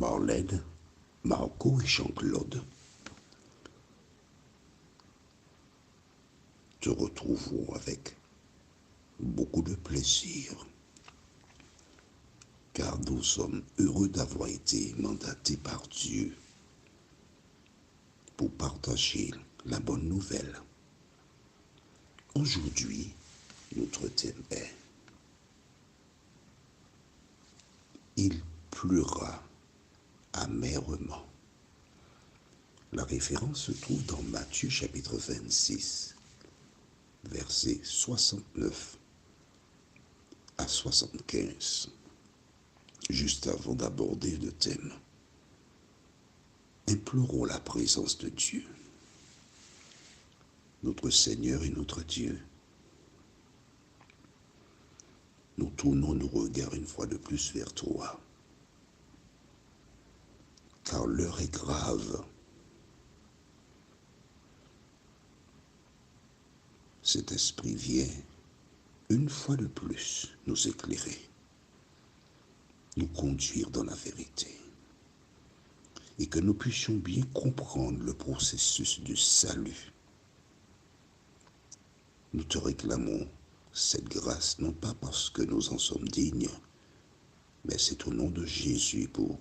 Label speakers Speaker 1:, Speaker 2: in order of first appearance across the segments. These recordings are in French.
Speaker 1: Marlène, Marco et Jean-Claude te retrouveront avec beaucoup de plaisir, car nous sommes heureux d'avoir été mandatés par Dieu pour partager la bonne nouvelle. Aujourd'hui, notre thème est « Il pleura amèrement ». La référence se trouve dans Matthieu chapitre 26, versets 69 à 75, juste avant d'aborder le thème. Implorons la présence de Dieu, notre Seigneur et notre Dieu. Nous tournons nos regards une fois de plus vers toi, car l'heure est grave. Cet esprit vient une fois de plus nous éclairer, nous conduire dans la vérité, et que nous puissions bien comprendre le processus du salut. Nous te réclamons cette grâce, non pas parce que nous en sommes dignes, mais c'est au nom de Jésus pour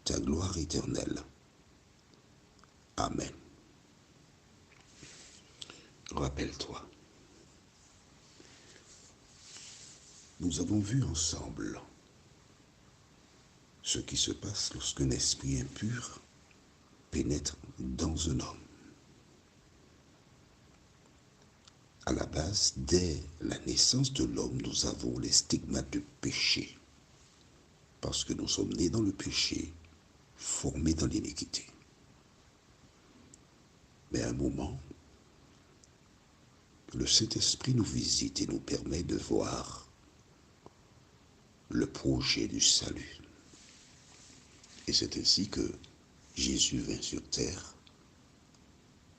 Speaker 1: ta gloire éternelle. Amen. Rappelle-toi, nous avons vu ensemble ce qui se passe lorsqu'un esprit impur pénètre dans un homme. À la base, dès la naissance de l'homme, nous avons les stigmates du péché, parce que nous sommes nés dans le péché, formés dans l'iniquité. Mais à un moment, le Saint-Esprit nous visite et nous permet de voir le projet du salut. Et c'est ainsi que Jésus vint sur terre.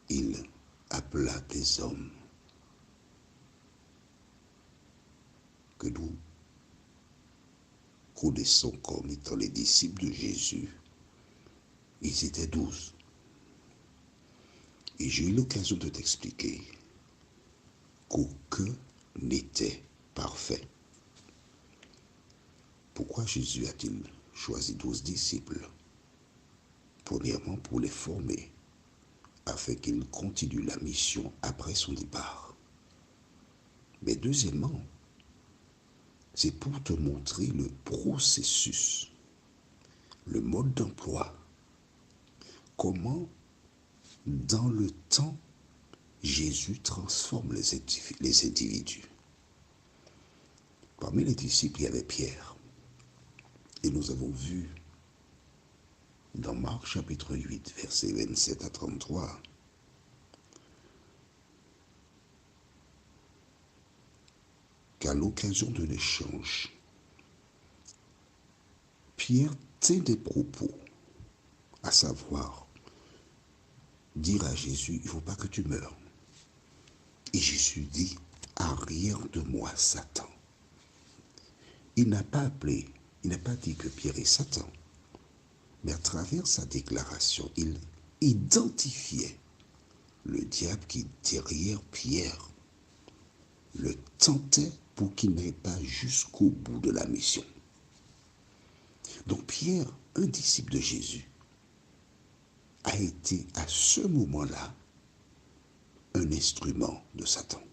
Speaker 1: Il appela des hommes que nous connaissons comme étant les disciples de Jésus. Ils étaient 12. Et j'ai eu l'occasion de t'expliquer qu'aucun n'était parfait. Pourquoi Jésus a-t-il choisi 12 disciples? Premièrement, pour les former, afin qu'ils continuent la mission après son départ. Mais deuxièmement, c'est pour te montrer le processus, le mode d'emploi, comment, dans le temps, Jésus transforme les individus. Parmi les disciples, il y avait Pierre. Et nous avons vu dans Marc chapitre 8, versets 27 à 33, qu'à l'occasion de l'échange, Pierre tient des propos, à savoir dire à Jésus, il ne faut pas que tu meurs. Et Jésus dit, arrière de moi, Satan. Il n'a pas dit que Pierre est Satan, mais à travers sa déclaration, il identifiait le diable qui, derrière Pierre, le tentait pour qu'il n'aille pas jusqu'au bout de la mission. Donc Pierre, un disciple de Jésus, a été à ce moment-là un instrument de Satan.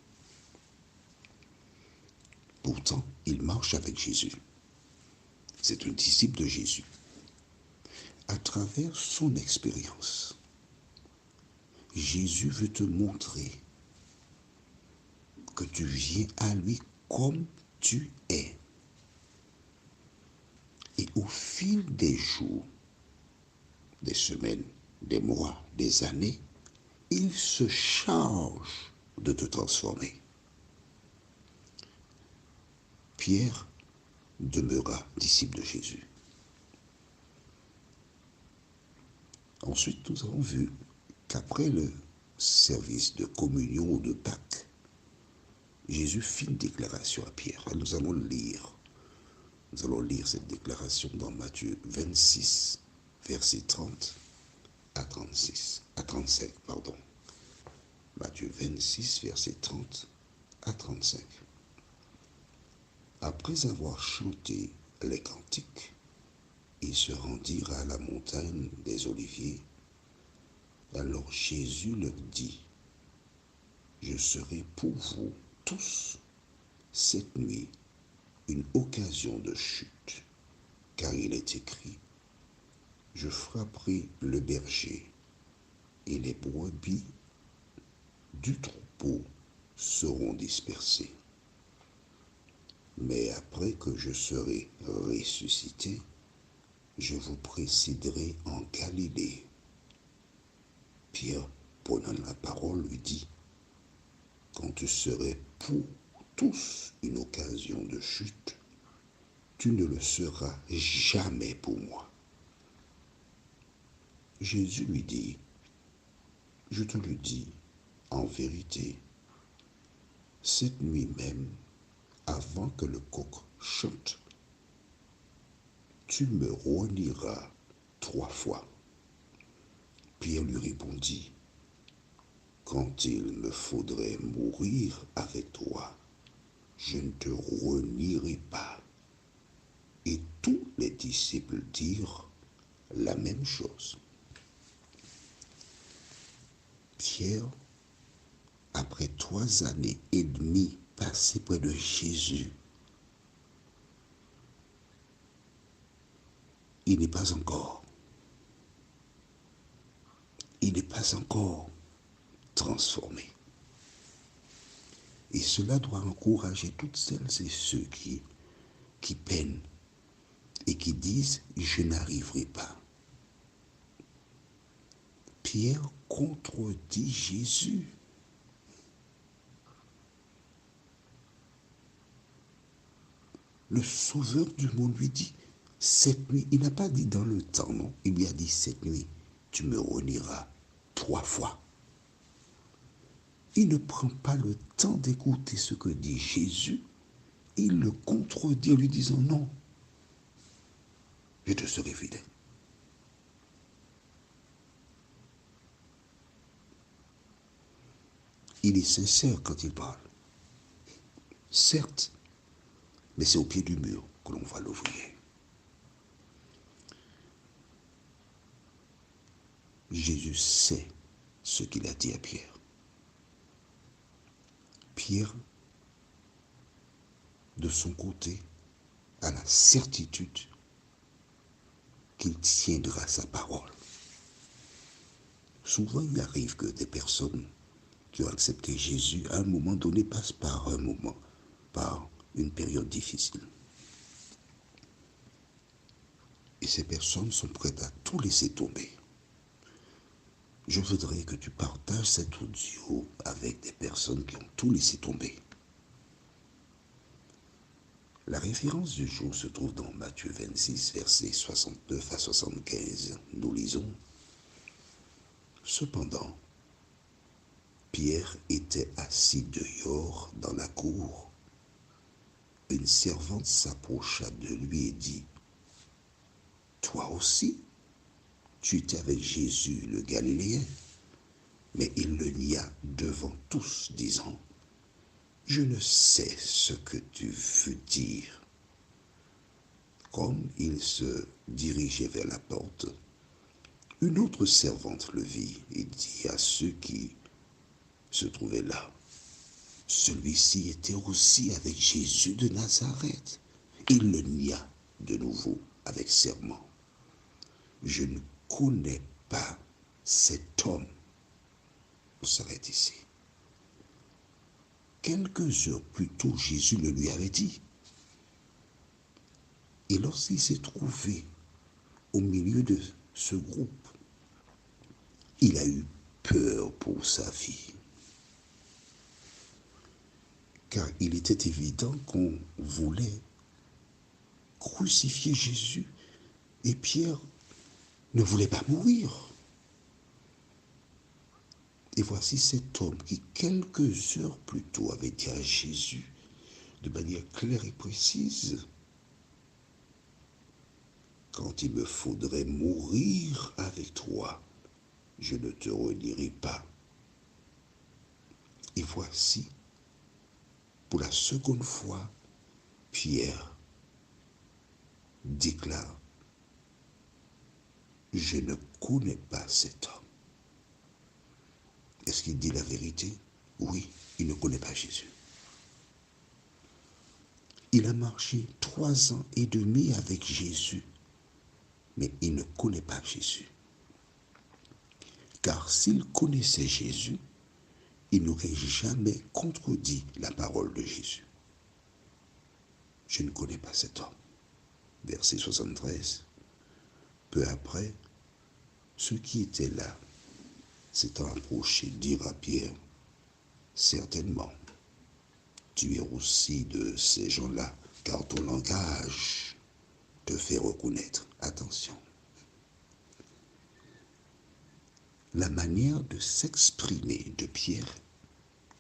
Speaker 1: Pourtant, il marche avec Jésus. C'est un disciple de Jésus. À travers son expérience, Jésus veut te montrer que tu viens à lui comme tu es. Et au fil des jours, des semaines, des mois, des années, il se charge de te transformer. Pierre demeura disciple de Jésus. Ensuite, nous avons vu qu'après le service de communion ou de Pâques, Jésus fit une déclaration à Pierre. Nous allons le lire Nous allons lire cette déclaration dans Matthieu 26, versets 30 à 35, pardon. Matthieu 26, versets 30 à 35. Après avoir chanté les cantiques, ils se rendirent à la montagne des Oliviers. Alors Jésus leur dit, « Je serai pour vous tous cette nuit une occasion de chute, car il est écrit, je frapperai le berger, et les brebis du troupeau seront dispersées. Mais après que je serai ressuscité, je vous précéderai en Galilée. » Pierre, prenant la parole, lui dit, « Quand tu serais pour tous une occasion de chute, tu ne le seras jamais pour moi. » Jésus lui dit, « Je te le dis, en vérité, cette nuit même, avant que le coq chante, tu me renieras 3 fois. » Pierre lui répondit, « Quand il me faudrait mourir avec toi, je ne te renierai pas. » Et tous les disciples dirent la même chose. Pierre, après 3 années et demie passées près de Jésus, il n'est pas encore transformé. Et cela doit encourager toutes celles et ceux qui peinent et qui disent « je n'arriverai pas ». Pierre contredit Jésus. Le Sauveur du monde lui dit, cette nuit, il n'a pas dit dans le temps, non, il lui a dit, cette nuit, tu me renieras 3 fois. Il ne prend pas le temps d'écouter ce que dit Jésus, il le contredit en lui disant, non, je te serai fidèle. Il est sincère quand il parle. Certes, mais c'est au pied du mur que l'on va l'ouvrir. Jésus sait ce qu'il a dit à Pierre. Pierre, de son côté, a la certitude qu'il tiendra sa parole. Souvent, il arrive que des personnes qui ont accepté Jésus, à un moment donné, passent par une période difficile. Et ces personnes sont prêtes à tout laisser tomber. Je voudrais que tu partages cet audio avec des personnes qui ont tout laissé tomber. La référence du jour se trouve dans Matthieu 26, versets 69 à 75. Nous lisons, « Cependant, Pierre était assis dehors dans la cour. Une servante s'approcha de lui et dit, « Toi aussi, tu étais avec Jésus le Galiléen. » Mais il le nia devant tous, disant, « Je ne sais ce que tu veux dire. » Comme il se dirigeait vers la porte, une autre servante le vit et dit à ceux qui se trouvaient là, « Celui-ci était aussi avec Jésus de Nazareth. » Il le nia de nouveau avec serment. « Je ne connais pas cet homme. » On s'arrête ici. Quelques heures plus tôt, Jésus le lui avait dit. Et lorsqu'il s'est trouvé au milieu de ce groupe, il a eu peur pour sa vie. Car il était évident qu'on voulait crucifier Jésus. Et Pierre ne voulait pas mourir. Et voici cet homme qui, quelques heures plus tôt, avait dit à Jésus, de manière claire et précise, quand il me faudrait mourir avec toi, je ne te renierai pas. Et voici, pour la seconde fois, Pierre déclare, je ne connais pas cet homme. Est-ce qu'il dit la vérité? Oui, il ne connaît pas Jésus. Il a marché 3 ans et demi avec Jésus, mais il ne connaît pas Jésus. Car s'il connaissait Jésus, il n'aurait jamais contredit la parole de Jésus. Je ne connais pas cet homme. Verset 73. Peu après, ceux qui étaient là, s'étant approchés, dirent à Pierre, certainement, tu es aussi de ces gens-là, car ton langage te fait reconnaître. Attention. La manière de s'exprimer de Pierre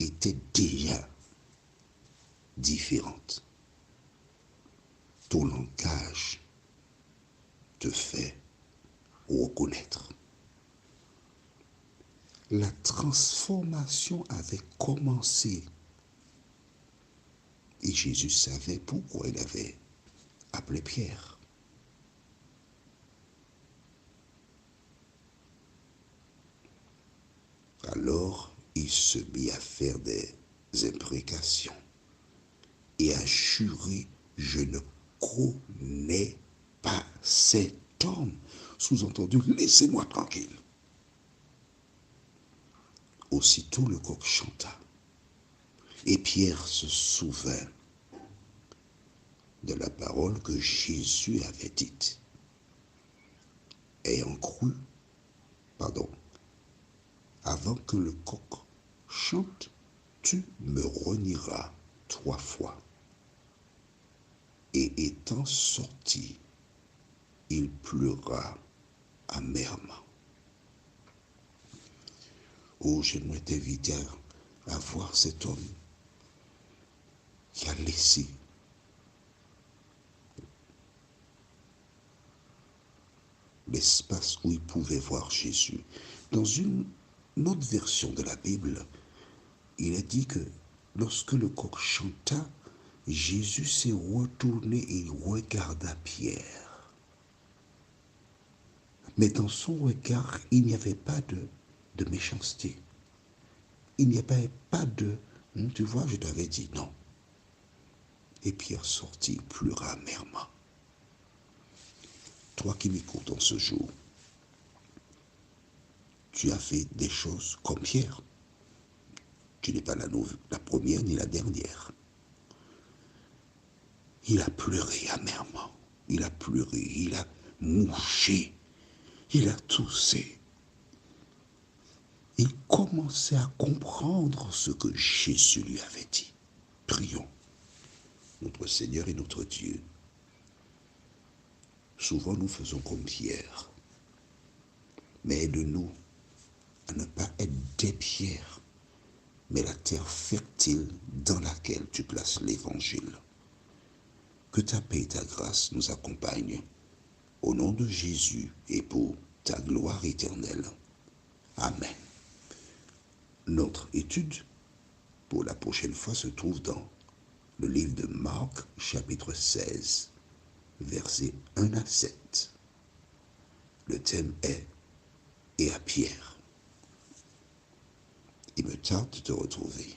Speaker 1: était déjà différente. Ton langage te fait reconnaître. La transformation avait commencé. Et Jésus savait pourquoi il avait appelé Pierre. Alors, il se mit à faire des imprécations et à jurer, je ne connais pas cet homme. Sous-entendu, laissez-moi tranquille. Aussitôt le coq chanta, et Pierre se souvint de la parole que Jésus avait dite. Ayant cru, avant que le coq chante, tu me renieras 3 fois. Et étant sorti, il pleura amèrement. Oh, j'aimerais t'inviter à voir cet homme qui a laissé l'espace où il pouvait voir Jésus. Dans une autre version de la Bible, il est dit que lorsque le coq chanta, Jésus s'est retourné et regarda Pierre. Mais dans son regard, il n'y avait pas de méchanceté. Il n'y avait pas de, tu vois, je t'avais dit non. Et Pierre sortit, pleura amèrement. Toi qui m'écoutes en ce jour, tu as fait des choses comme Pierre. Tu n'es pas la première ni la dernière. Il a pleuré amèrement. Il a pleuré, il a mouché, il a toussé. Il commençait à comprendre ce que Jésus lui avait dit. Prions. Notre Seigneur et notre Dieu, souvent nous faisons comme Pierre, mais aide-nous à ne pas être des pierres, mais la terre fertile dans laquelle tu places l'évangile. Que ta paix et ta grâce nous accompagnent, au nom de Jésus et pour ta gloire éternelle. Amen. Notre étude pour la prochaine fois se trouve dans le livre de Marc, chapitre 16, versets 1 à 7. Le thème est « Et à Pierre ». Il me tarde de te retrouver.